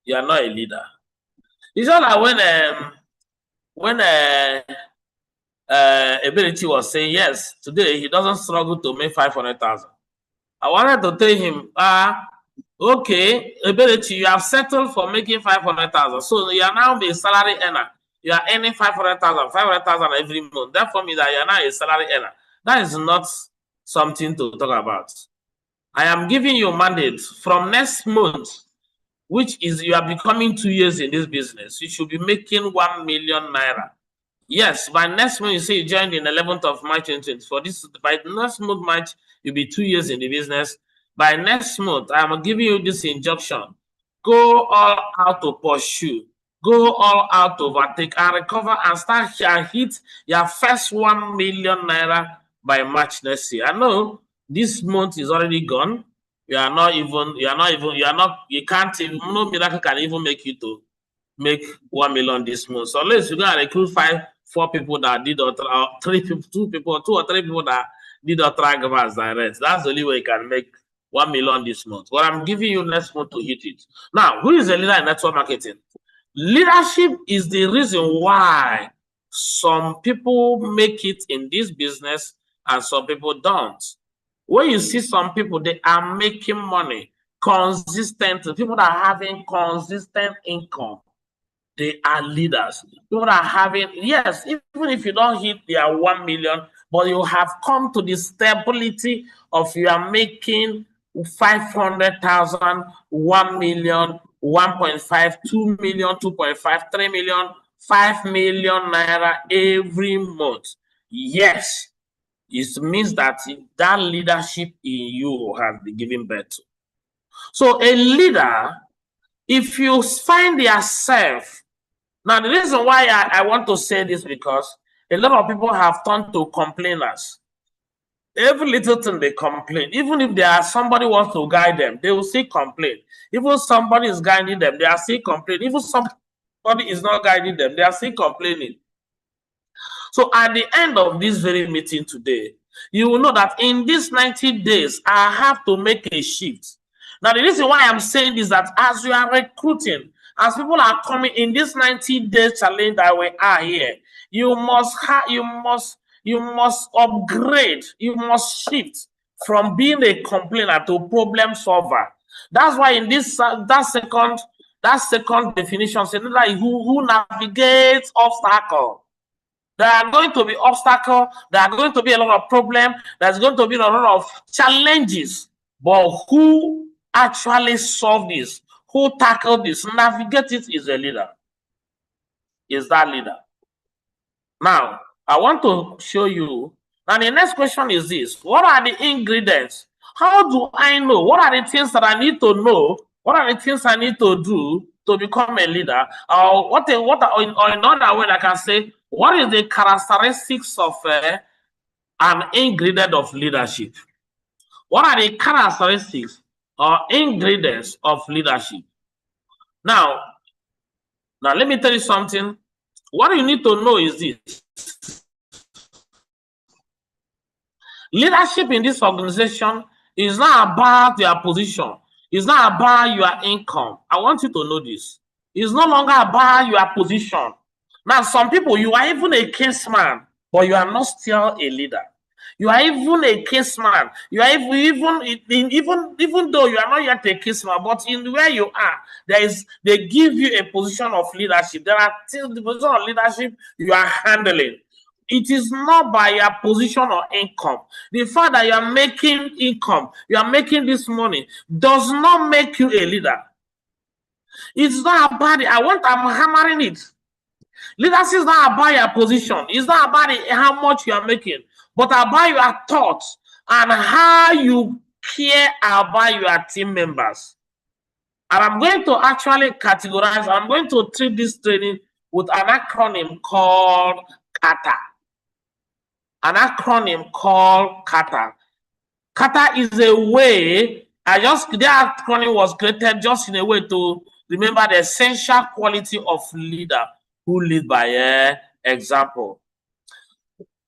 you are not a leader. It's not like when Eberichi was saying, yes, today he doesn't struggle to make 500,000. I wanted to tell him, okay, Eberichi, you have settled for making 500,000. So you are now the salary earner. You are earning 500,000 every month. That for me that you are now a salary earner. That is not something to talk about. I am giving you a mandate from next month, which is you are becoming 2 years in this business. You should be making 1 million naira. Yes, by next month, you say you joined in 11th of March 2024. By next month, March, you'll be 2 years in the business. By next month, I'm giving you this injunction. Go all out to pursue. Go all out to overtake and recover and start and hit your first 1 million naira by March next year. I know this month is already gone. You can't even, no miracle can even make you to make 1 million this month. So unless you go and recruit 4 people that did or 3 people, 2 or 3 people that did or track as direct. That's the only way you can make 1 million this month. But I'm giving you next month to hit it. Now, who is a leader in network marketing? Leadership is the reason why some people make it in this business and some people don't. When you see some people, they are making money consistently. People that are having consistent income, they are leaders. People are having, yes, even if you don't hit their 1 million, but you have come to the stability of you are making 500,000, 1 million, 1.5, 2 million, 2.5, 3 million, 5 million naira every month. Yes, it means that that leadership in you has been given birth to. So a leader, if you find yourself, now the reason why I want to say this because a lot of people have turned to complainers. Every little thing they complain. Even if there are somebody wants to guide them, they will still complain. Even somebody is guiding them, they are still complaining. Even somebody is not guiding them, they are still complaining. So at the end of this very meeting today, you will know that in these 90 days, I have to make a shift. Now, the reason why I'm saying this is that as you are recruiting, as people are coming in this 90-day challenge that we are here, you must upgrade, you must shift from being a complainer to problem solver. That's why in this that second definition, say like who navigates obstacle. There are going to be obstacles. There are going to be a lot of problems. There's going to be a lot of challenges. But who actually solve this? Who tackle this? Navigate it is a leader. Is that leader? Now, I want to show you. Now, the next question is this. What are the ingredients? How do I know? What are the things that I need to know? What are the things I need to do to become a leader? Or in another way, I can say, what is the characteristics of an ingredient of leadership? What are the characteristics or ingredients of leadership? Now, let me tell you something. What you need to know is this. Leadership in this organization is not about your position. It's not about your income. I want you to know this. It's no longer about your position. Now, some people, you are even a case man, but you are not still a leader. You are even a case man. You are even though you are not yet a case man, but in where you are, they give you a position of leadership. There are still the position of leadership you are handling. It is not by your position or income. The fact that you are making income, you are making this money, does not make you a leader. It's not about it. I'm hammering it. Leadership is not about your position. It's not about how much you are making, but about your thoughts and how you care about your team members. And I'm going to actually categorize, I'm going to treat this training with an acronym called CATA. An acronym called CATA. CATA is a way, the acronym was created just in a way to remember the essential quality of leader who lead by example.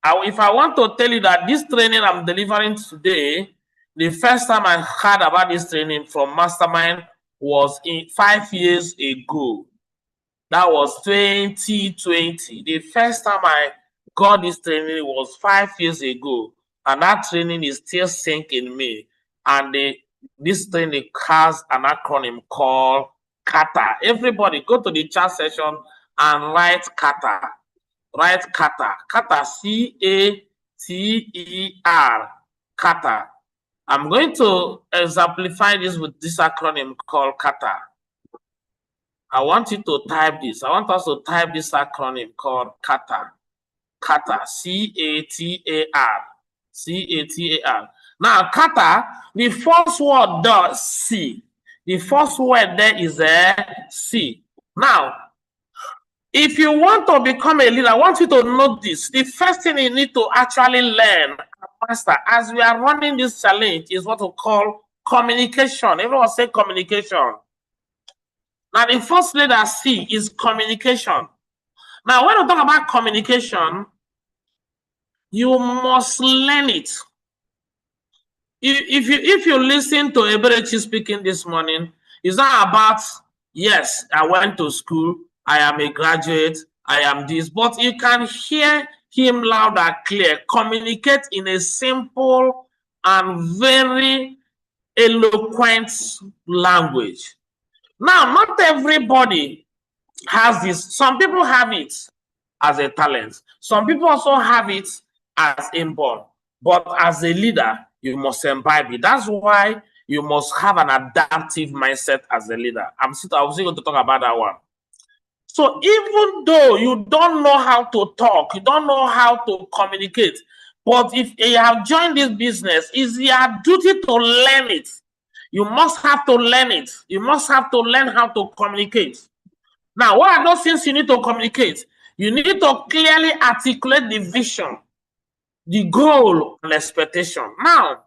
If I want to tell you that this training I'm delivering today, the first time I heard about this training from Mastermind was in 5 years ago. That was 2020. The first time I got this training was 5 years ago, and that training is still sinking me. And this training has an acronym called CATA. Everybody go to the chat session and write CATA. Write CATA. CATA, C-A-T-E-R. CATA. I'm going to exemplify this with this acronym called CATA. I want you to type this. I want us to type this acronym called CATA. CATA, C-A-T-A-R. C-A-T-A-R. Now, CATA, the first word does C. The first word there is a C. Now, if you want to become a leader, I want you to note this. The first thing you need to actually learn, master, as we are running this challenge, is what we call communication. Everyone say communication. Now, the first letter C is communication. Now, when we talk about communication, you must learn it. If you listen to Eberechi speaking this morning, it's not about, yes, I went to school, I am a graduate, I am this, but you can hear him loud and clear, communicate in a simple and very eloquent language. Now, not everybody has this. Some people have it as a talent. Some people also have it as inborn. But as a leader, you must imbibe it. That's why you must have an adaptive mindset as a leader. I was going to talk about that one. So even though you don't know how to talk, you don't know how to communicate, but if you have joined this business, it's your duty to learn it. You must have to learn it. You must have to learn how to communicate. Now, what are those things you need to communicate? You need to clearly articulate the vision, the goal, and expectation. Now,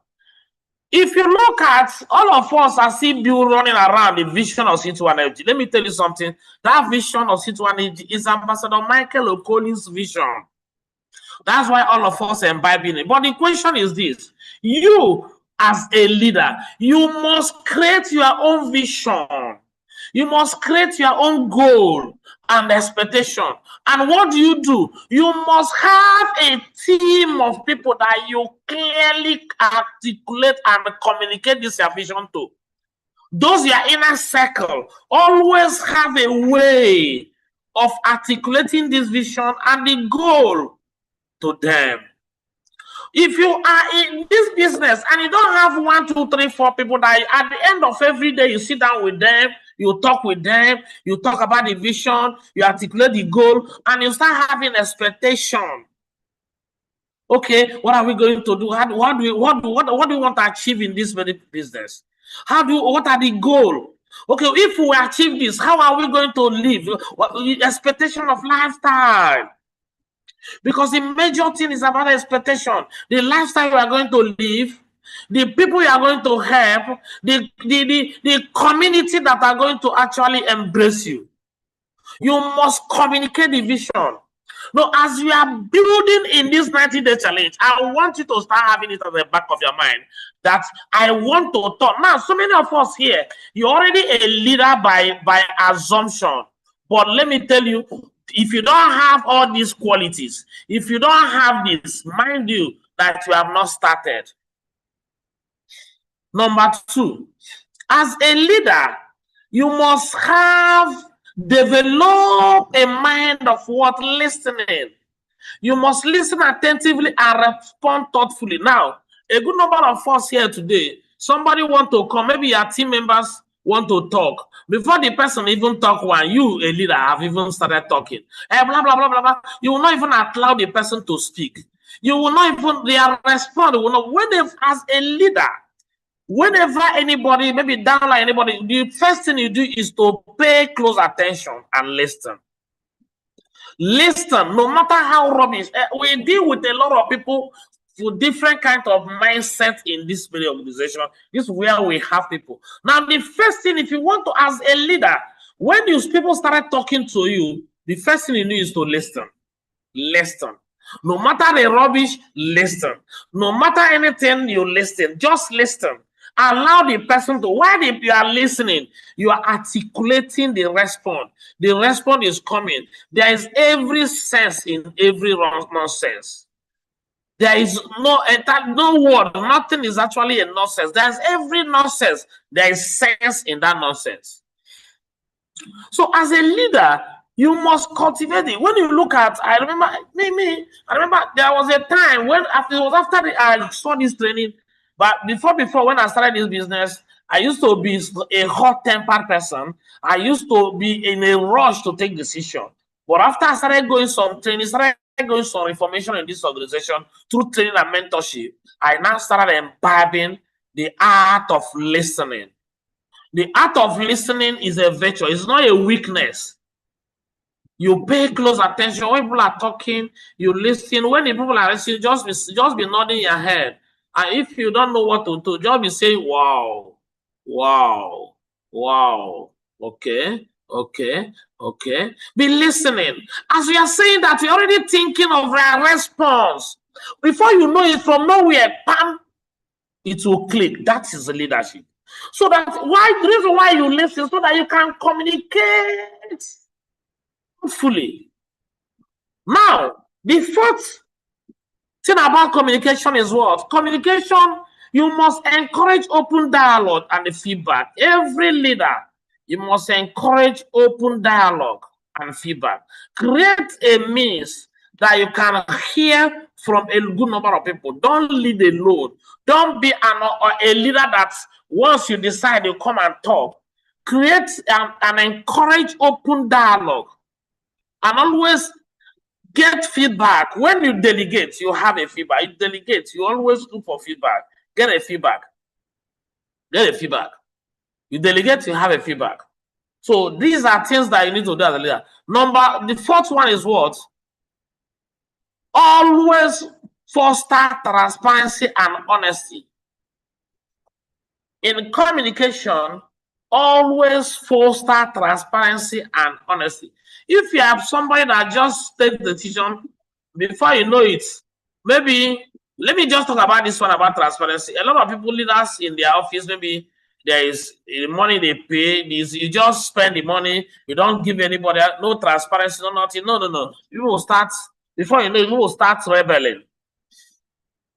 if you look at all of us, I see Bill running around the vision of C21 Energy. Let me tell you something. That vision of C21 Energy is Ambassador Michael Okoli's vision. That's why all of us are imbibing it. But the question is this. You, as a leader, you must create your own vision. You must create your own goal and expectation. And what do? You must have a team of people that you clearly articulate and communicate this your vision to. Those your inner circle always have a way of articulating this vision and the goal to them. If you are in this business and you don't have 1, 2, 3, 4 people that at the end of every day you sit down with them, you talk with them, you talk about the vision, you articulate the goal, and you start having expectation. Okay, what are we going to do? What do we want to achieve in this very business? What are the goals? Okay, if we achieve this, how are we going to live? What expectation of lifestyle? Because the major thing is about expectation. The lifestyle you are going to live, the people you are going to help, the community that are going to actually embrace you. You must communicate the vision. Now, as you are building in this 90-day challenge, I want you to start having it at the back of your mind that I want to talk. Now, so many of us here, you're already a leader by assumption. But let me tell you, if you don't have all these qualities, if you don't have this, mind you that you have not started. Number 2, as a leader, you must develop a mind of what? Listening. You must listen attentively and respond thoughtfully. Now, a good number of us here today, somebody want to come, maybe your team members want to talk. Before the person even talk one, you, a leader, have even started talking. Blah, blah, blah, blah, blah. You will not even allow the person to speak. You will not even, they are responding. Whenever, as a leader, whenever anybody, maybe downline anybody, the first thing you do is to pay close attention and listen. Listen, no matter how rubbish. We deal with a lot of people with different kind of mindset in this very organization. This is where we have people. Now, the first thing, if you want to, as a leader, when these people started talking to you, the first thing you need is to listen. Listen. No matter the rubbish, listen. No matter anything, you listen. Just listen. Allow the person to, while you are listening, you are articulating the response. The response is coming. There is every sense in every nonsense. There is no word, nothing is actually a nonsense. There's every nonsense. There is sense in that nonsense. So as a leader, you must cultivate it. When you look at, I remember there was a time when after I saw this training, but before when I started this business, I used to be a hot-tempered person. I used to be in a rush to take decision. But after I started going some training, started going some information in this organization through training and mentorship, I now started imbibing the art of listening. The art of listening is a virtue. It's not a weakness. You pay close attention when people are talking. You listen. When the people are listening, just be nodding your head. And if you don't know what to do, just be saying, "Wow, wow, wow." Okay, okay, okay. Be listening. As we are saying that, we're already thinking of our response. Before you know it, from nowhere, bam, it will click. That is the leadership. So that the reason why you listen, so that you can communicate fully. Now, the fourth thing about communication is what? Communication, you must encourage open dialogue and the feedback. Every leader, you must encourage open dialogue and feedback. Create a means that you can hear from a good number of people. Don't lead alone. Don't be a leader that once you decide you come and talk. Create and encourage open dialogue. And always get feedback. When you delegate, you have a feedback. You delegate, you always look for feedback. Get a feedback. Get a feedback. You delegate, you have a feedback. So these are things that you need to do as a leader. The fourth one is what? Always foster transparency and honesty. In communication, always foster transparency and honesty. If you have somebody that just takes the decision, before you know it, maybe, let me just talk about this one about transparency. A lot of people, leaders in their office, maybe there is money they pay, you just spend the money, you don't give anybody, no transparency, no nothing. No. You will start, before you know it, you will start rebelling.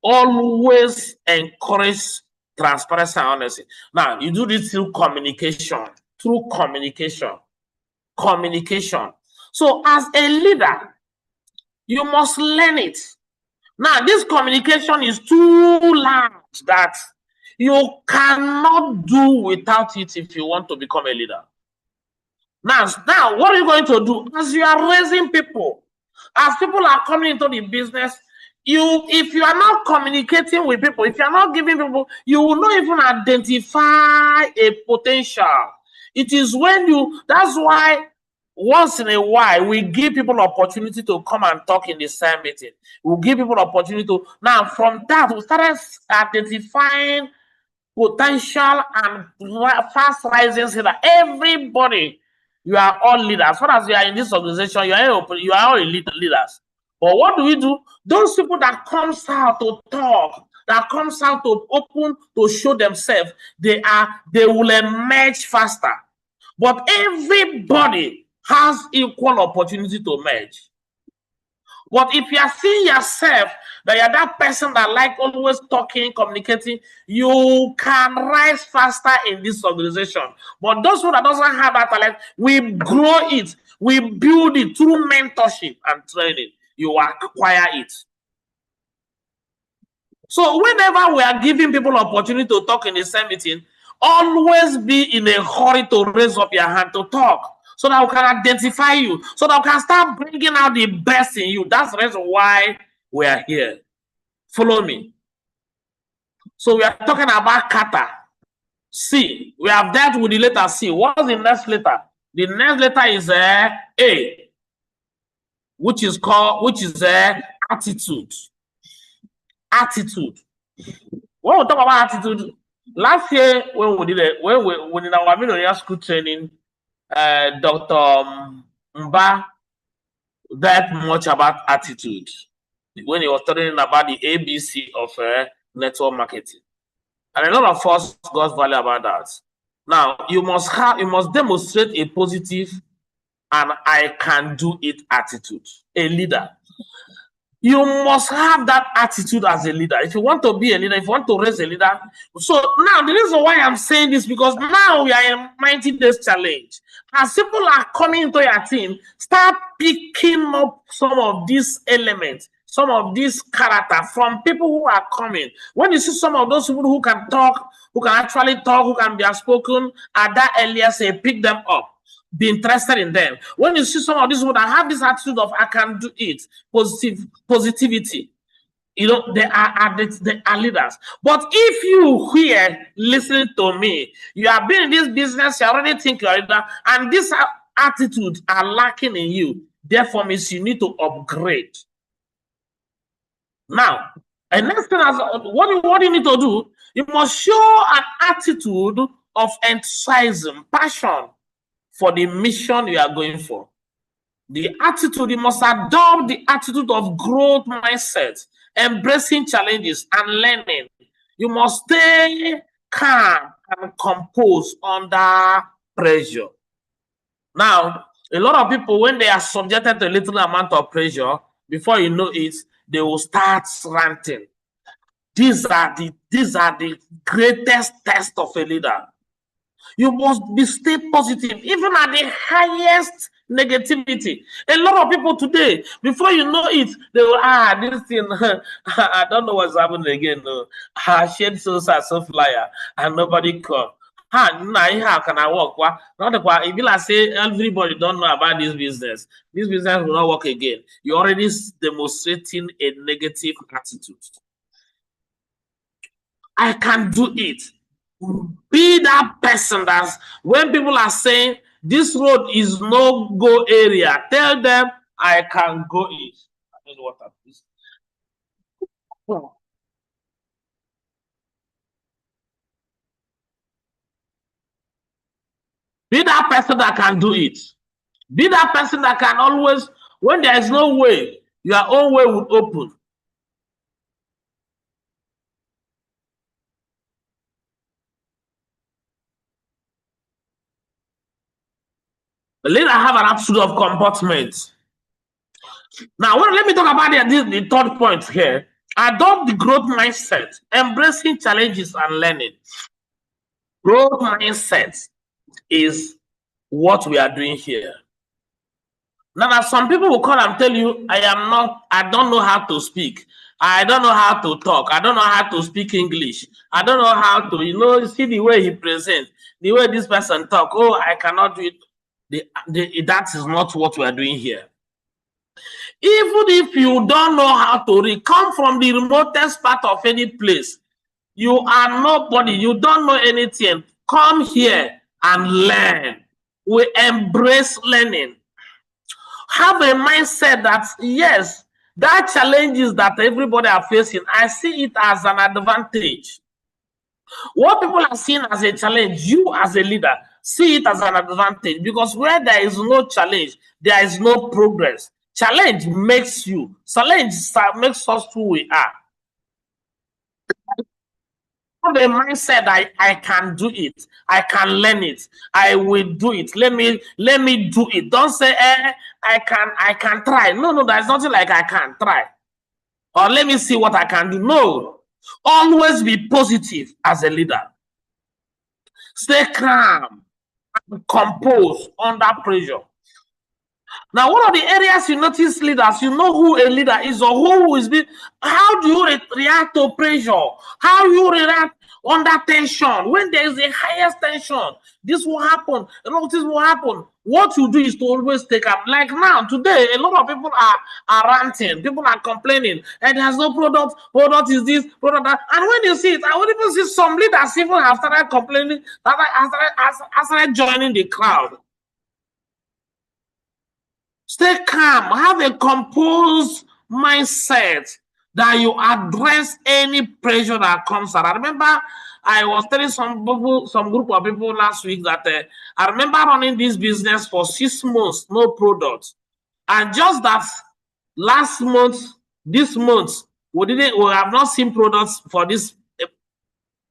Always encourage transparency and honesty. Now, you do this through communication. Communication. So, as a leader, you must learn it. Now, this communication is too large that you cannot do without it if you want to become a leader. Now, what are you going to do? As you are raising people, as people are coming into the business, if you are not communicating with people, if you are not giving people, you will not even identify a potential. It is when that's why once in a while we give people opportunity to come and talk in the same meeting. We'll give people opportunity to, now from that we started identifying potential and fast rising so that everybody, you are all leaders. As far as you are in this organization, you are all leaders. But what do we do? Those people that comes out to talk, that comes out to open, to show themselves, they will emerge faster. But everybody has equal opportunity to merge. But if you are seeing yourself that you're that person that like always talking, communicating, you can rise faster in this organization. But those who that doesn't have that talent, we grow it, we build it through mentorship and training. You acquire it. So whenever we are giving people opportunity to talk in the same meeting, always be in a hurry to raise up your hand to talk, so that we can identify you, so that we can start bringing out the best in you. That's the reason why we are here. Follow me. So we are talking about kata. C. We have dealt with the letter C. What's the next letter? The next letter is A, which is attitude. Attitude. When we talk about attitude, last year when we did our millionaire school training, Dr. Mba that much about attitude when he was talking about the ABC of network marketing. And a lot of us got value about that. Now, you must demonstrate a positive and I can do it attitude. A leader. You must have that attitude as a leader. If you want to be a leader, if you want to raise a leader. So now the reason why I'm saying this, because now we are in 90 days challenge. As people are coming into your team, start picking up some of these elements, some of this character from people who are coming. When you see some of those people who can talk, who can actually talk, who can be outspoken at that earlier say, pick them up. Be interested in them. When you see some of these people that have this attitude of I can do it, positivity, you know, they are leaders. But if you here listening to me, you have been in this business, you already think you're a leader, and these attitudes are lacking in you, therefore means you need to upgrade. Now, and next thing is what you need to do, you must show an attitude of enthusiasm, passion for the mission you are going for. The attitude, you must adopt the attitude of growth mindset, embracing challenges and learning. You must stay calm and composed under pressure. Now, a lot of people, when they are subjected to a little amount of pressure, before you know it, they will start ranting. These are the greatest test of a leader. You must stay positive, even at the highest negativity. A lot of people today, before you know it, they will, this thing, I don't know what's happening again. No. Shared so flyer, and nobody come. How can I work? Not if I say everybody don't know about this business will not work again. You're already demonstrating a negative attitude. I can do it. Be that person that's when people are saying this road is no go area, tell them I can go it. I don't know what that is. Be that person that can do it. Be that person that can always, when there is no way, your own way will open. The leader have an attitude of comportment. Now, let me talk about the third point here. Adopt the growth mindset, embracing challenges and learning. Growth mindset is what we are doing here. Now, some people will call and tell you, I don't know how to speak. I don't know how to talk. I don't know how to speak English. I don't know how to, see the way he presents, the way this person talk. Oh, I cannot do it. That is not what we are doing here. Even if you don't know how to come from the remotest part of any place, you are nobody, you don't know anything, come here and learn. We embrace learning. Have a mindset that, yes, that challenges that everybody are facing, I see it as an advantage. What people are seeing as a challenge, you as a leader, see it as an advantage, because where there is no challenge, there is no progress. Challenge makes makes us who we are. Have a mindset I can do it, I can learn it, I will do it. Let me do it. Don't say I can try. No, there's nothing like I can try. Or let me see what I can do. No. Always be positive as a leader. Stay calm and composed under pressure. Now, what are the areas you notice leaders? You know who a leader is or who is being. How do you react to pressure? How you react under tension? When there is a highest tension, this will happen. A lot of this will happen. What you do is to always take up. Like now, today, a lot of people are ranting. People are complaining. And there's no product. Product is this, product that. And when you see it, I would even see some leaders even have started complaining, that I started joining the crowd. Stay calm. Have a composed mindset that you address any pressure that comes around. I remember I was telling some group of people last week that I remember running this business for 6 months, no product. And just that last month, this month, we have not seen products for this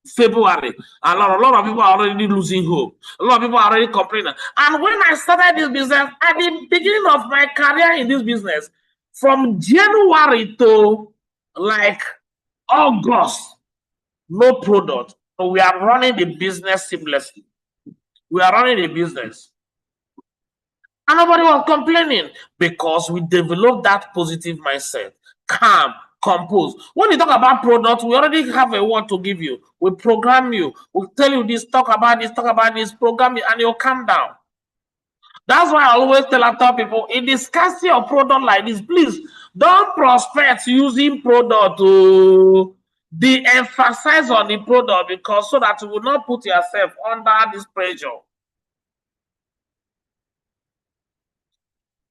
February. A lot of people are already losing hope. A lot of people are already complaining. And when I started this business, at the beginning of my career in this business, from January to like August, no product. So we are running the business seamlessly. We are running the business. And nobody was complaining because we developed that positive mindset, calm, compose. When you talk about product, we already have a word to give you. We program you. We tell you this, talk about this, program it, and you'll calm down. That's why I always tell people, in the scarcity of product like this, please don't prospect using product to de-emphasize on the product, because so that you will not put yourself under this pressure.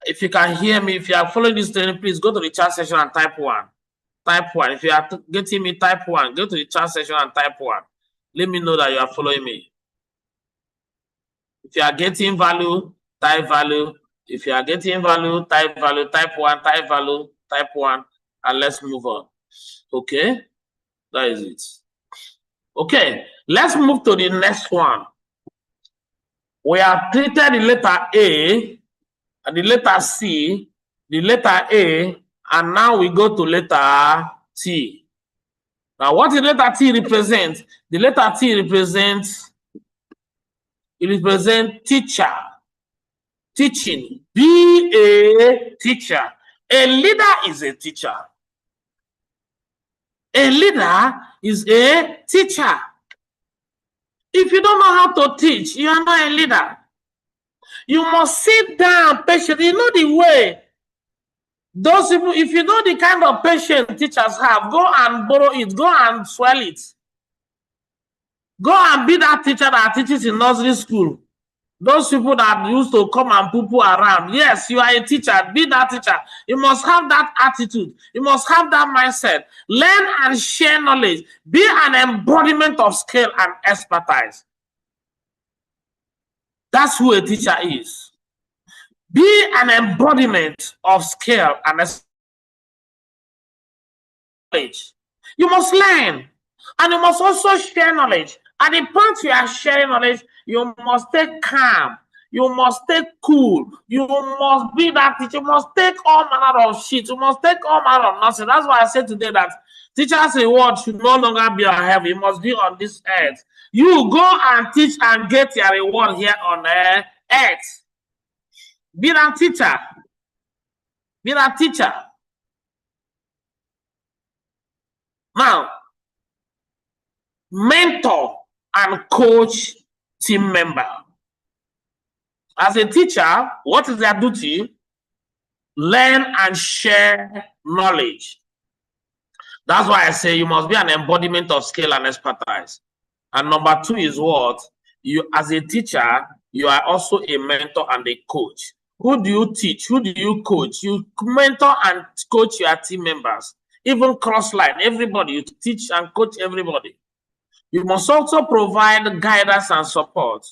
If you can hear me, if you are following this training, please go to the chat section and type 1. Type 1. If you are getting me, type 1. Go to the chat section and type 1. Let me know that you are following me. If you are getting value, type value. If you are getting value, type 1, type value, type 1, and let's move on. Okay, that is it. Okay, let's move to the next one. We have treated the letter A, and the letter C, the letter A, and now we go to letter T. Now, what the letter T represents? The letter T represents, teacher, teaching, be a teacher. A leader is a teacher. A leader is a teacher. If you don't know how to teach, you are not a leader. You must sit down patiently. You know the way. Those people, if you know the kind of patience teachers have, go and borrow it. Go and swell it. Go and be that teacher that teaches in nursery school. Those people that used to come and poo-poo around. Yes, you are a teacher. Be that teacher. You must have that attitude. You must have that mindset. Learn and share knowledge. Be an embodiment of skill and expertise. That's who a teacher is. Be an embodiment of skill and knowledge. You must learn, and you must also share knowledge. At the point you are sharing knowledge, you must stay calm. You must stay cool. You must be that teacher. You must take all manner of shit. You must take all manner of nonsense. That's why I said today that teachers' reward should no longer be on heaven. It must be on this earth. You go and teach and get your reward here on earth. Be that teacher. Be that teacher. Now, mentor and coach team member. As a teacher, what is their duty? Learn and share knowledge. That's why I say you must be an embodiment of skill and expertise. And number 2 is what? You, as a teacher, you are also a mentor and a coach. Who do you teach? Who do you coach? You mentor and coach your team members. Even cross-line, everybody, you teach and coach everybody. You must also provide guidance and support.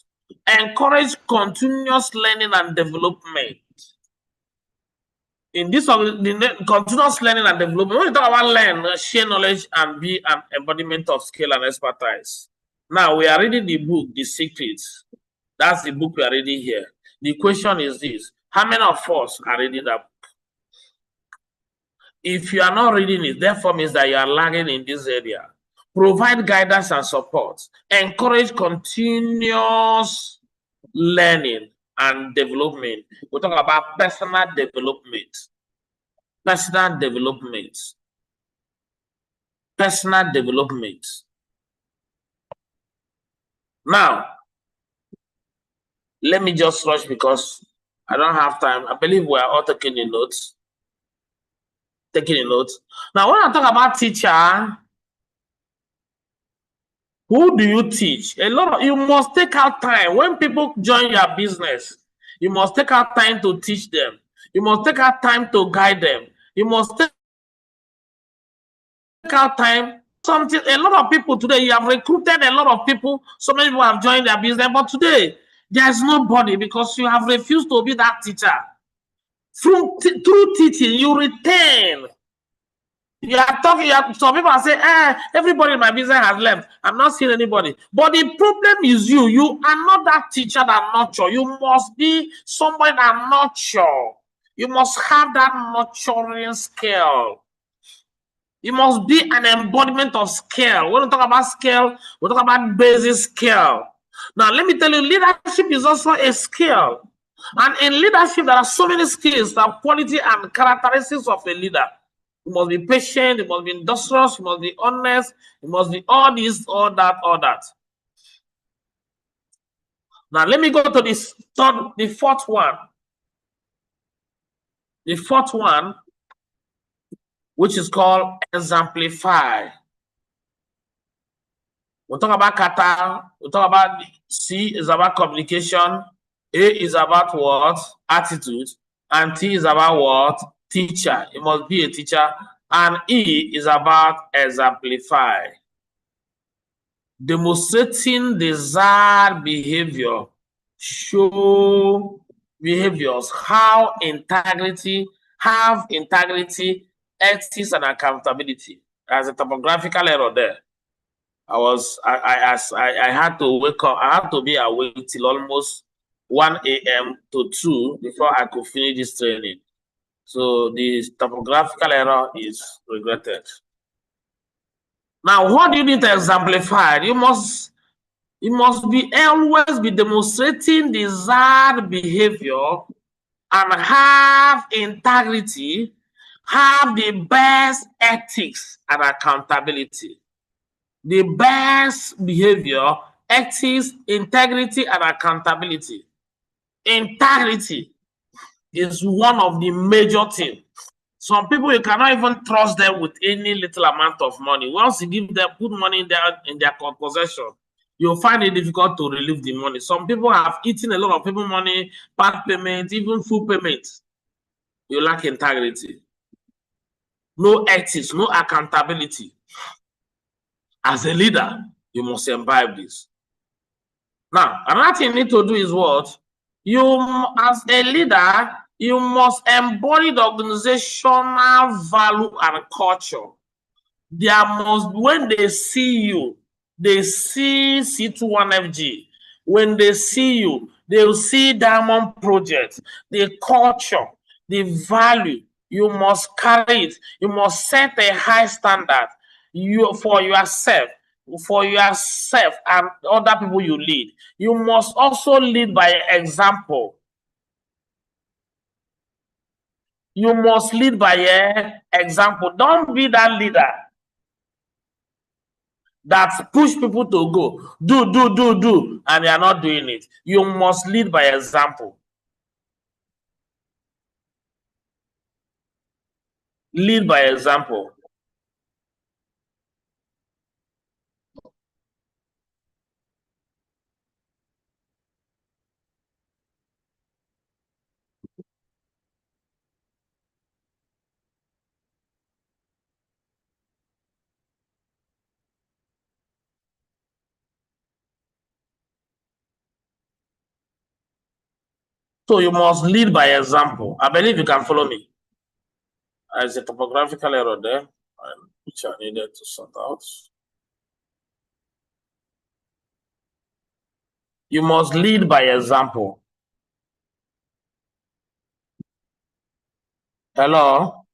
Encourage continuous learning and development. In this continuous learning and development, when you talk about learn, share knowledge, and be an embodiment of skill and expertise. Now, we are reading the book, The Secrets. That's the book we are reading here. The question is this: how many of us are reading that book? If you are not reading it, therefore means that you are lagging in this area. Provide guidance and support. Encourage continuous learning and development. We talk about personal development. Personal development. Personal development. Now, let me just rush because I don't have time. I believe we are all taking the notes. Now, when I talk about teacher, who do you teach? A lot of you must take out time. When people join your business, you must take out time to teach them. You must take out time to guide them. You must take out time. A lot of people today, you have recruited a lot of people. So many people have joined their business, but today there's nobody because you have refused to be that teacher. Through teaching, you retain. You are talking, some people are saying, everybody in my business has left. I'm not seeing anybody. But the problem is you. You are not that teacher that nurture. You must be somebody that nurture. You must have that nurturing skill. You must be an embodiment of skill. When we talk about skill, we talk about basic skill. Now, let me tell you, leadership is also a skill. And in leadership, there are so many skills, the quality and characteristics of a leader. You must be patient, you must be industrious, you must be honest, you must be all this, all that, all that. Now, let me go to the fourth one. The fourth one, which is called exemplify. We'll talk about kata, we'll talk about C is about communication, A is about what? Attitude, and T is about what? Teacher. You must be a teacher. And E is about exemplify. Demonstrating desired behavior, show behaviors, have integrity, ethics, and accountability. There's a typographical error there. I had to wake up. I had to be awake till almost 1 a.m. to 2 before I could finish this training. So the typographical error is regretted. Now, what do you need to exemplify? You must be always be demonstrating desired behavior and have integrity, have the best ethics and accountability. The best behavior, ethics, integrity, and accountability. Integrity is one of the major things. Some people, you cannot even trust them with any little amount of money. Once you give them, put money in their possession, you'll find it difficult to relieve the money. Some people have eaten a lot of people money, part payment, even full payment. You lack integrity. No ethics, no accountability. As a leader, you must imbibe this. Now, another thing you need to do is what? As a leader, you must embody the organizational value and culture. There must, when they see you, they see C21FG. When they see you, they will see Diamond Project, the culture, the value. You must carry it. You must set a high standard for yourself and other people you lead. You must also lead by example. You must lead by example. Don't be that leader that push people to go, do, and they are not doing it. You must lead by example. Lead by example. So you must lead by example. I believe you can follow me. There's a topographical error there, which I needed to sort out. You must lead by example. Hello?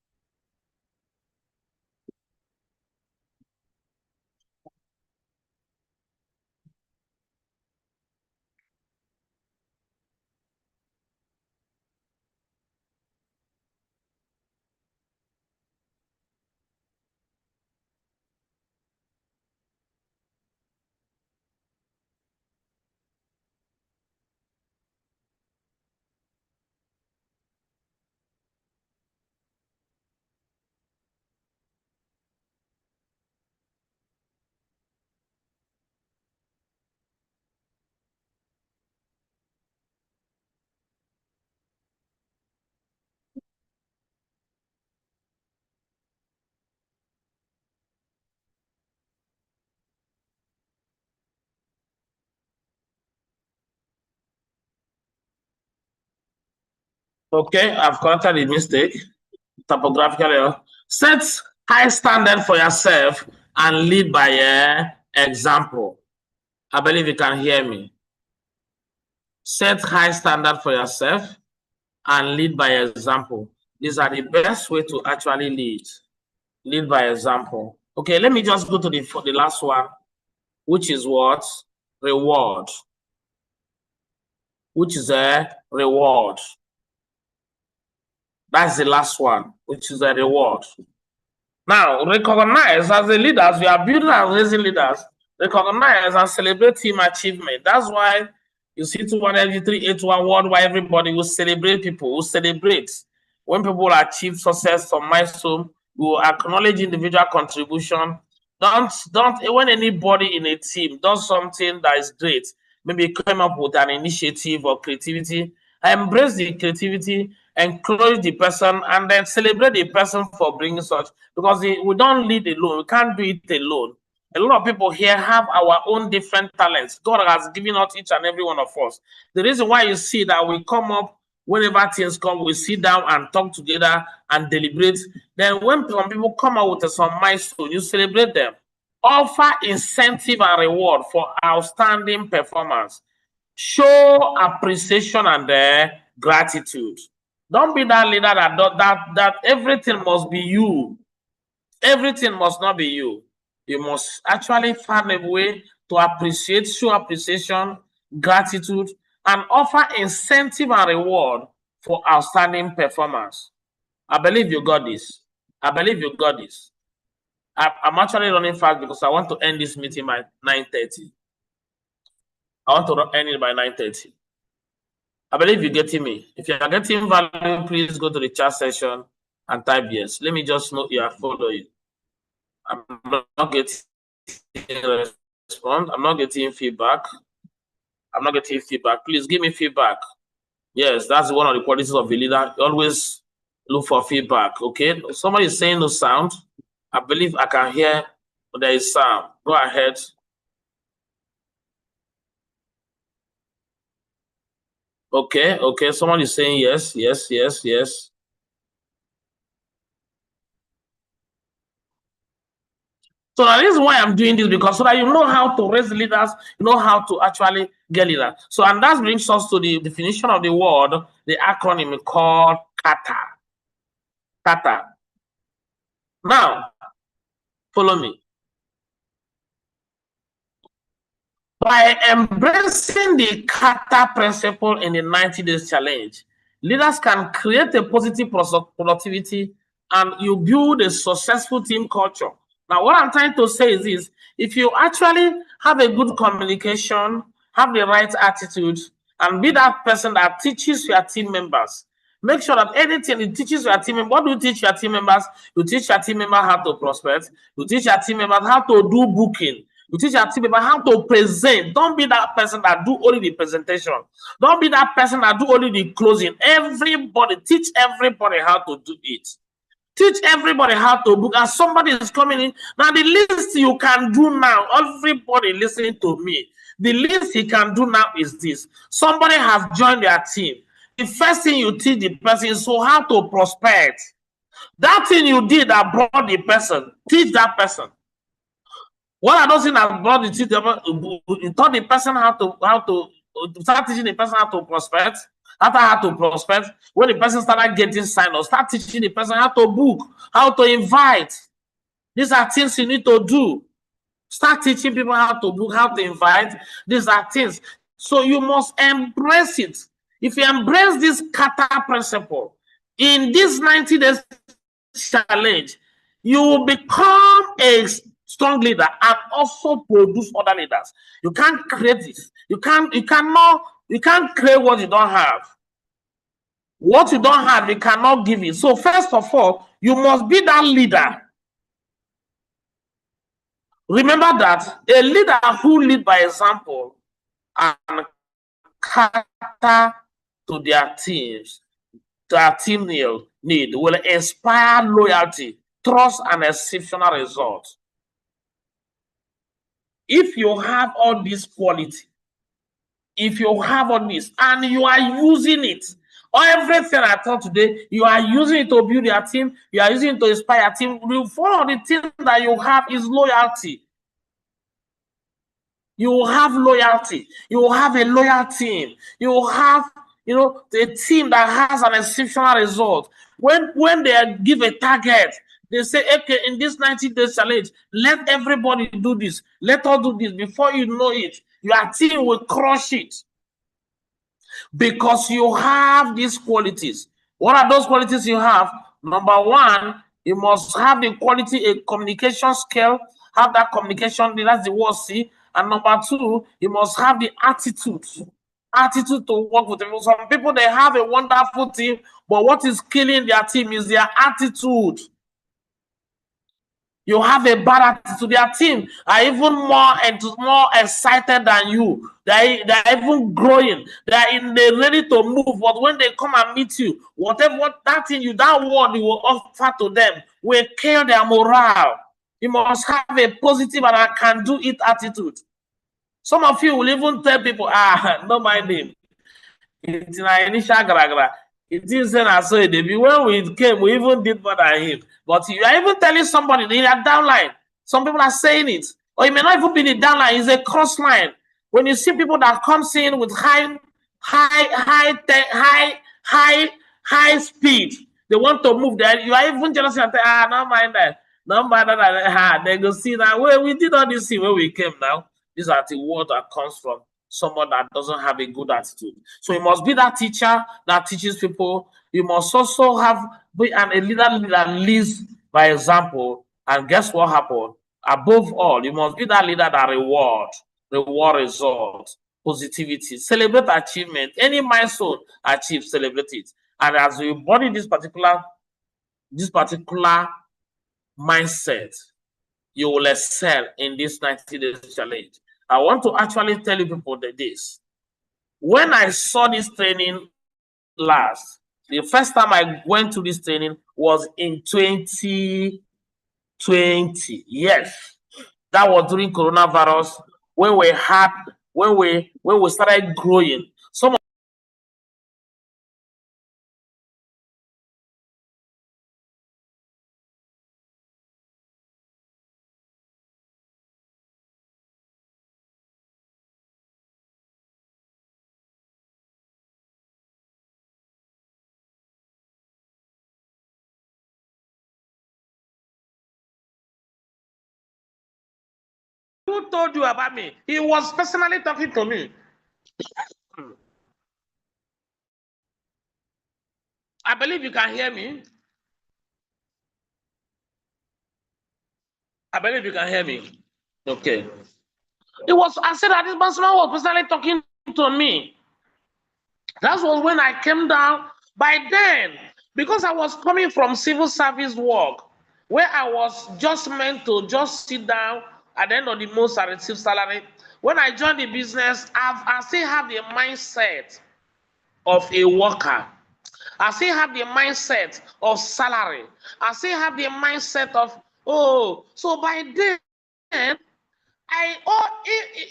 Okay, I've corrected the mistake. Typographical error. Set high standard for yourself and lead by example. I believe you can hear me. Set high standard for yourself and lead by example. These are the best way to actually lead. Lead by example. Okay, let me just go to the last one, which is what? Reward. Which is a reward. That's the last one, which is a reward. Now, recognize as a leaders, we are building and raising leaders. Recognize and celebrate team achievement. That's why you see 218381 worldwide, everybody will celebrate people, will celebrate. When people achieve success or milestone, we will acknowledge individual contribution. Don't when anybody in a team does something that is great, maybe come up with an initiative or creativity, embrace the creativity, encourage the person, and then celebrate the person for bringing such, because we don't lead alone. We can't do it alone. A lot of people here have our own different talents. God has given us each and every one of us. The reason why you see that we come up, whenever things come, we sit down and talk together and deliberate. Then when some people come out with some milestone, you celebrate them. Offer incentive and reward for outstanding performance. Show appreciation and gratitude. Don't be that leader that everything must be you. Everything must not be you. You must actually find a way to appreciate, show appreciation, gratitude, and offer incentive and reward for outstanding performance. I believe you got this. I believe you got this. I'm actually running fast because I want to end this meeting by 9:30. I want to end it by 9:30. I believe you're getting me. If you are getting value, please go to the chat session and type yes. Let me just know you are following. I'm not getting response. I'm not getting feedback. I'm not getting feedback. Please give me feedback. Yes, that's one of the qualities of a leader. Always look for feedback. Okay. Somebody is saying no sound. I believe I can hear there is sound. Go ahead. Okay, okay. Someone is saying yes, yes, yes, yes. So the reason why I'm doing this, because so that you know how to raise leaders, you know how to actually get leaders. So, and that brings us to the definition of the word, the acronym called KATA. KATA. Now, follow me. By embracing the KATA principle in the 90 days challenge, leaders can create a positive productivity and you build a successful team culture. Now, what I'm trying to say is this: if you actually have a good communication, have the right attitude, and be that person that teaches your team members, make sure that anything it teaches your team members. What do you teach your team members? You teach your team members how to prospect. You teach your team members how to do booking. You teach your team members how to present. Don't be that person that do only the presentation. Don't be that person that do only the closing. Everybody, teach everybody how to do it. Teach everybody how to book. As somebody is coming in, now the least you can do now, everybody listening to me, the least he can do now is this. Somebody has joined their team. The first thing you teach the person is so how to prospect. That thing you did that brought the person, teach that person. What I don't think that brought the teach you taught the person how to start teaching the person how to prospect. After how to prospect, when the person started getting signed up, start teaching the person how to book, how to invite. These are things you need to do. Start teaching people how to book, how to invite. These are things. So you must embrace it. If you embrace this KATA principle in this 90 days challenge, you will become a strong leader and also produce other leaders. You can't create this. You can't create what you don't have. What you don't have, you cannot give it. So first of all, you must be that leader. Remember that a leader who leads by example and cater to their teams, to their team need will inspire loyalty, trust, and exceptional results. If you have all this quality, if you have all this and you are using it, Everything I taught today, you are using it to build your team. You are using it to inspire your team. One of the things that you have is loyalty. You will have loyalty. You will have a loyal team. You will have, a team that has an exceptional result. When they give a target, they say, okay, in this 90-day challenge, let everybody do this. Let us do this. Before you know it, your team will crush it. Because you have these qualities. What are those qualities you have? Number one, you must have the quality, a communication skill, have that communication, that's the word C. And number two, you must have the attitude to work with people. Some people, they have a wonderful team, but what is killing their team is their attitude. You have a bad attitude. Their team are even more excited than you. They're even growing. They're ready to move. But when they come and meet you, that word you will offer to them will kill their morale. You must have a positive and I can do it attitude. Some of you will even tell people, don't mind him. It's in our initial gragra. It is so when we came, we even did more than him. But you are even telling somebody in a downline. Some people are saying it, or it may not even be the downline. It's a cross line. When you see people that comes in with high speed, they want to move there. You are even jealous and say, don't mind that. Don't mind that. They go see that. Well, we did all this thing when we came now. These are the word that comes from someone that doesn't have a good attitude. So you must be that teacher that teaches people. You must also be a leader that leads by example. And guess what happened? Above all, you must be that leader that reward results, positivity, celebrate achievement. Any milestone achieved, celebrate it. And as you embody this particular mindset, you will excel in this 90-day challenge. I want to actually tell you people this. When I saw this training last, the first time I went to this training was in 2020. Yes, that was during coronavirus when we started growing. Some who told you about me? He was personally talking to me. I believe you can hear me. I believe you can hear me. Okay. I said that this person was personally talking to me. That was when I came down. By then, because I was coming from civil service work, where I was just meant to just sit down at the end of the month and receive salary. When I joined the business, I still have the mindset of a worker. I still have the mindset of salary. I still have the mindset of, so by then,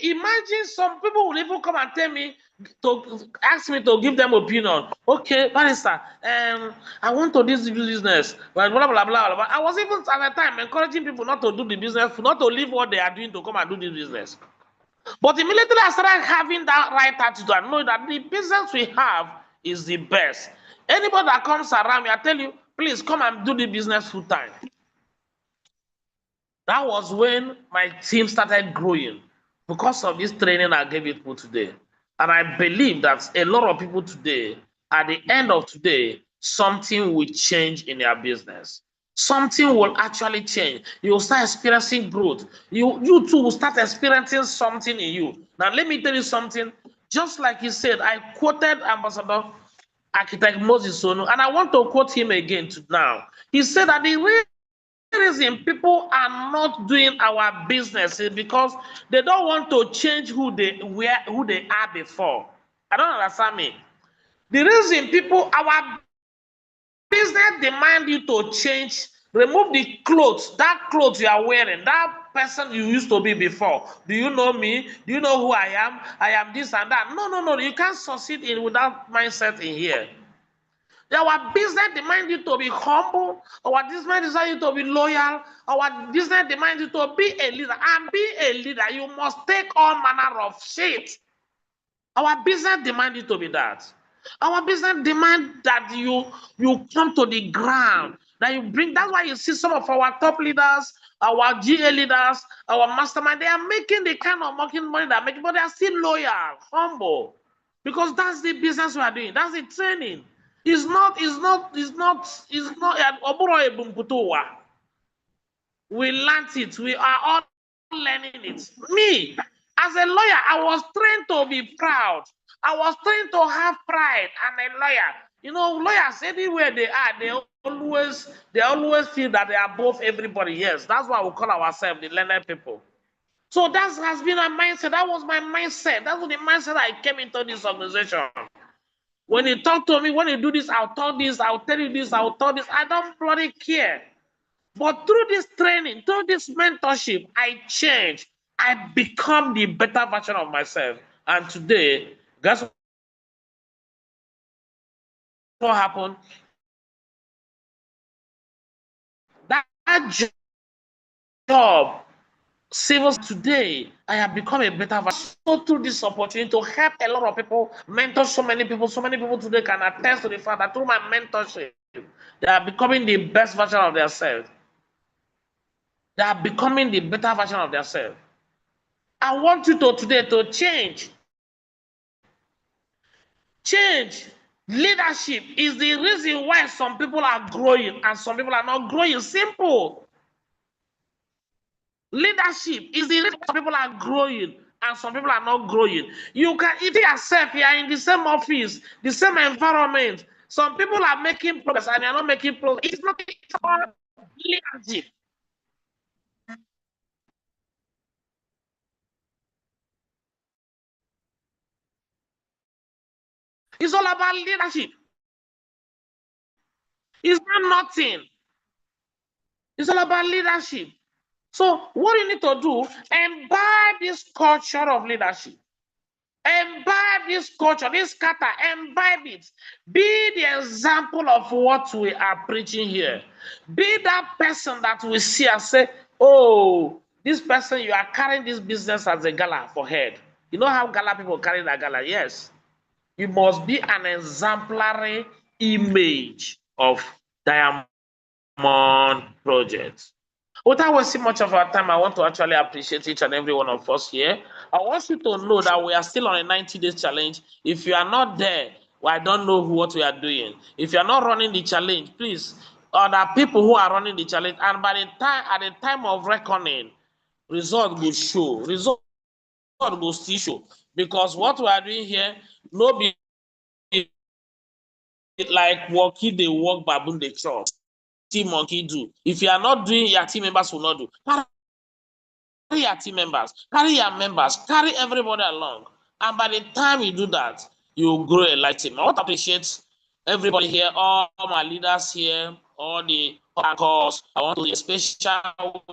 imagine some people will even come and tell me, to ask me to give them opinion. Okay, barrister, I want to do this business, blah, blah, blah, blah, blah. I was even at the time encouraging people not to do the business, not to leave what they are doing to come and do this business. But immediately I started having that right attitude and knowing that the business we have is the best. Anybody that comes around me, I tell you, please come and do the business full time. That was when my team started growing because of this training I gave people today. And I believe that a lot of people today, at the end of today, something will change in their business. Something will actually change. You will start experiencing growth. You too will start experiencing something in you. Now, let me tell you something. Just like he said, I quoted Ambassador Architect Moses Sonu, and I want to quote him again now. He said that the reason people are not doing our business is because they don't want to change who they are before. I don't understand me. The reason our business demand you to change, remove the clothes, that clothes you are wearing, that person you used to be before. Do you know me? Do you know who I am? I am this and that. No. You can't succeed without mindset in here. Our business demands you to be humble. Our business demands you to be loyal. Our business demands you to be a leader. And be a leader, you must take all manner of shit. Our business demands you to be that. Our business demands that you come to the ground. That you bring. That's why you see some of our top leaders, our GA leaders, our mastermind. They are making the kind of money they're making, but they are still loyal, humble, because that's the business we are doing. That's the training. It's not. We learned it. We are all learning it. Me, as a lawyer, I was trained to be proud. I was trained to have pride. I'm a lawyer. You know, lawyers anywhere they are, they always feel that they are above everybody. Yes, that's why we call ourselves the learned people. So that has been a mindset. That was my mindset. That was the mindset I came into this organization. When you talk to me, when you do this, I'll talk this, I'll tell you this, I'll talk this. I don't bloody care. But through this training, through this mentorship, I change. I become the better version of myself. And today, guess what happened? That job, civil, today, I have become a better version. So through this opportunity to help a lot of people, mentor so many people today can attest to the fact that through my mentorship, they are becoming the best version of themselves. They are becoming the better version of themselves. I want you to today to change. Change. Leadership is the reason why some people are growing and some people are not growing. Simple. Leadership is the reason why some people are growing and some people are not growing. You can eat yourself, you are in the same office, the same environment. Some people are making progress and they are not making progress. It's not about leadership. It's all about leadership. It's not nothing. It's all about leadership. So what you need to do, imbibe this culture of leadership. Imbibe this culture, this kata, imbibe it. Be the example of what we are preaching here. Be that person that we see and say, oh, this person, you are carrying this business as a gala for head. You know how gala people carry that gala? Yes. You must be an exemplary image of Diamond Project. Without wasting much of our time, I want to actually appreciate each and every one of us here. I want you to know that we are still on a 90 days challenge. If you are not there, well, I don't know what we are doing. If you are not running the challenge, please, other people who are running the challenge, and by the time, at the time of reckoning, result will show. Result will still show. Because what we are doing here, no be like walking the walk baboon the chop. Team monkey do. If you are not doing, your team members will not do. Carry your team members, carry your members, carry everybody along. And by the time you do that, you grow a light team. I want to appreciate everybody here, all my leaders here, all the calls. I want to do a special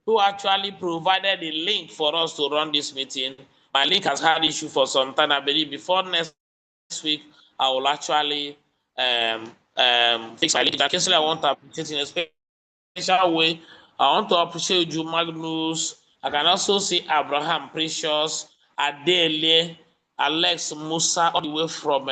who actually provided the link for us to run this meeting. My link has had issue for some time. I believe before next week, I will actually fix my link. I want to appreciate in a special way. I want to appreciate you, Magnus. I can also see Abraham Precious, Adele, Alex Musa, all the way from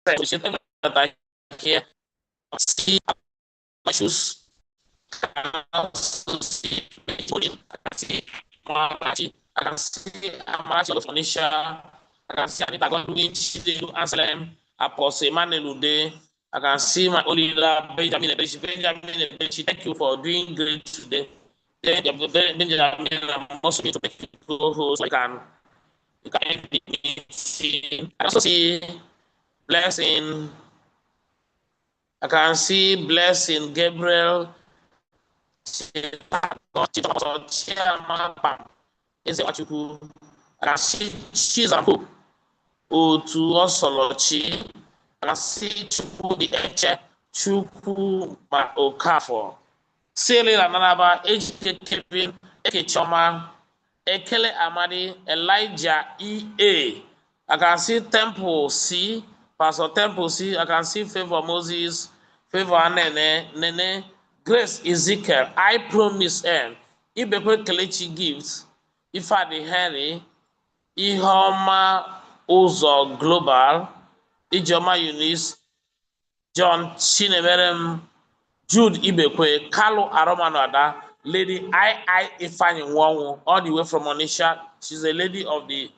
that I here. See my shoes. I can see Marachi. I can see Amarachi of Onisha. I can see Anita Godwin, Chidedu Anselm, Apostle Emmanuel Ude. I can see my leader, Benjamin Ebechi. Benjamin Ebechi, thank you for doing great today. Benjamin, I'm also going to make you host. You can end the meeting. I also see Blessing. I can see Blessing Gabriel. Eze Nwachukwu, I can see Cheese and Hope, Otu Osolochi, I can see Chukwu the Eche, Chukwu Okafor, Cyril Ananaba, Ejike Kevin, Eke Choma, Ekele Amadi, Elijah E.A. I can see Temple C, Pastor Temple C. I can see Favor Moses, Favor Nene, Grace Ezekiel, I Promise M, Ibekwe Kelechi Gifts, Ifeadi Henry, Ihoma Uzo Global, Ijeoma Eunice, John Chinemerem, Jude Ibekwe, Carlo Aromanada, Lady I Ifeanyi Nwanwu, all the way from Onisha. She's a lady of the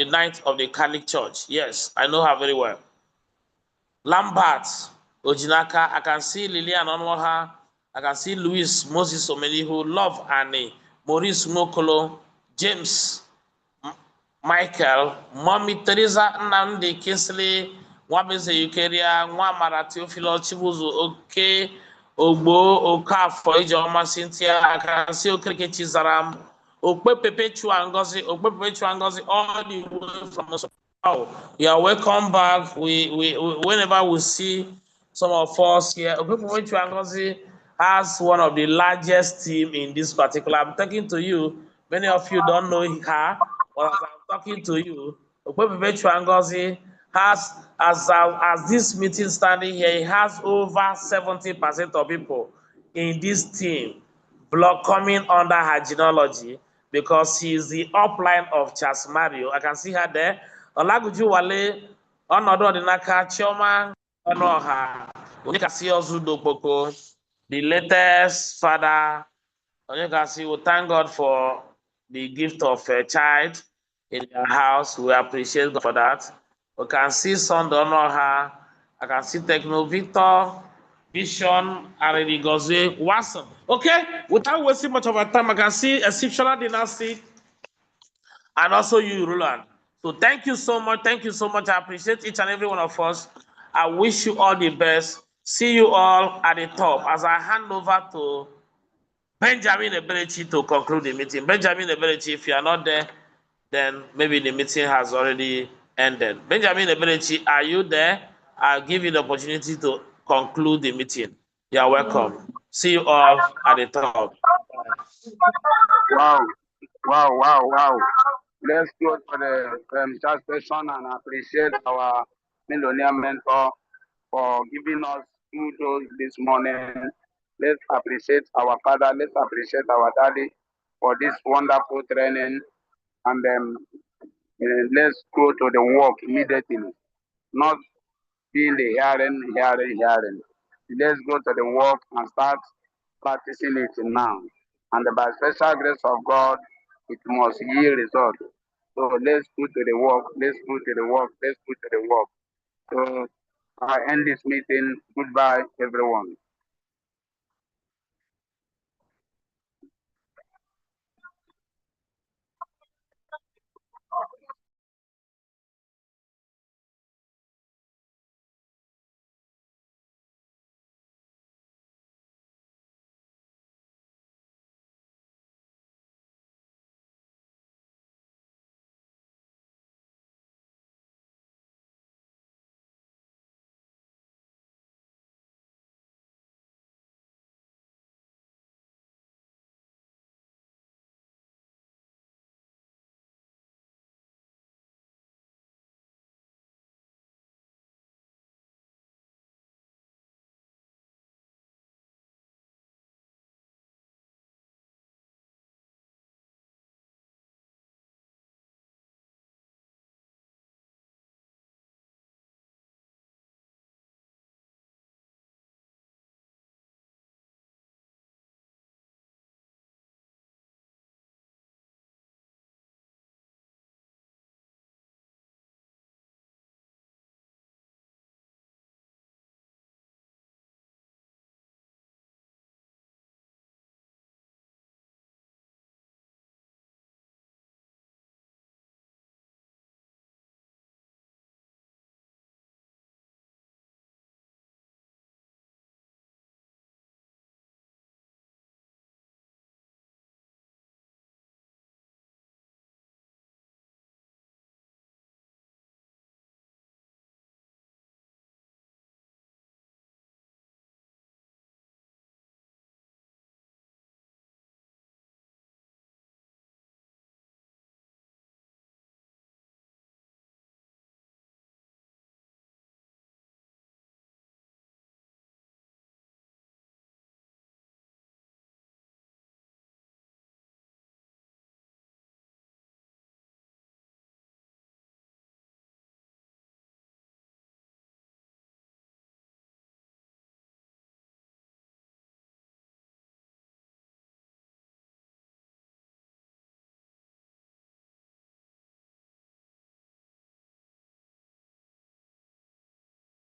Knight of the Catholic Church. Yes, I know her very well. Lambert Ojinaka, I can see Lilian Onwoha, I can see Louis Moses Omenihu, Love Annie, Maurice Mokolo, James Michael, Mommy Teresa Nnamdi Kingsley, Nwabeze Yukeria, Nwamara Theophilo Chibuzu Oke, Ogbo Okafor Ijeoma Cynthia, I can see Okereke Chizaram, Okpepepe Chuangozi, all the way from us. Oh, you are welcome back. We whenever we see some of us here, Okpepepe Chuangozi has one of the largest team in this particular. I'm talking to you. Many of you don't know her, but as I'm talking to you, Okpepepe Chuangozi has, as this meeting standing here, he has over 70% of people in this team block coming under her genealogy because she is the upline of Charles Mario. I can see her there. Olaguju Wale, Onodo Odinaka, Chioma Onoha, Onyekasi Ozudokpoko, the latest father. Onyekasi, we thank God for the gift of a child in their house. We appreciate God for that. We can see Sunday Onoha. I can see Techno Victor, Vision, Aredigoze, Watson. Okay, without wasting much of our time, I can see Exceptional Dynasty and also you, Roland. So thank you so much. Thank you so much. I appreciate each and every one of us. I wish you all the best. See you all at the top as I hand over to Benjamin Eberechi to conclude the meeting. Benjamin Eberechi, if you are not there, then maybe the meeting has already ended. Benjamin Eberechi, are you there? I'll give you the opportunity to conclude the meeting. You are welcome. See you all at the top. Wow. Let's go for the chat session and appreciate our millionaire mentor for giving us kudos this morning. Let's appreciate our father. Let's appreciate our daddy for this wonderful training. And let's go to the work immediately. Not being the hearing. Let's go to the work and start practicing it now. And by special grace of God, it must yield result. So let's go to the work. So I end this meeting. Goodbye, everyone.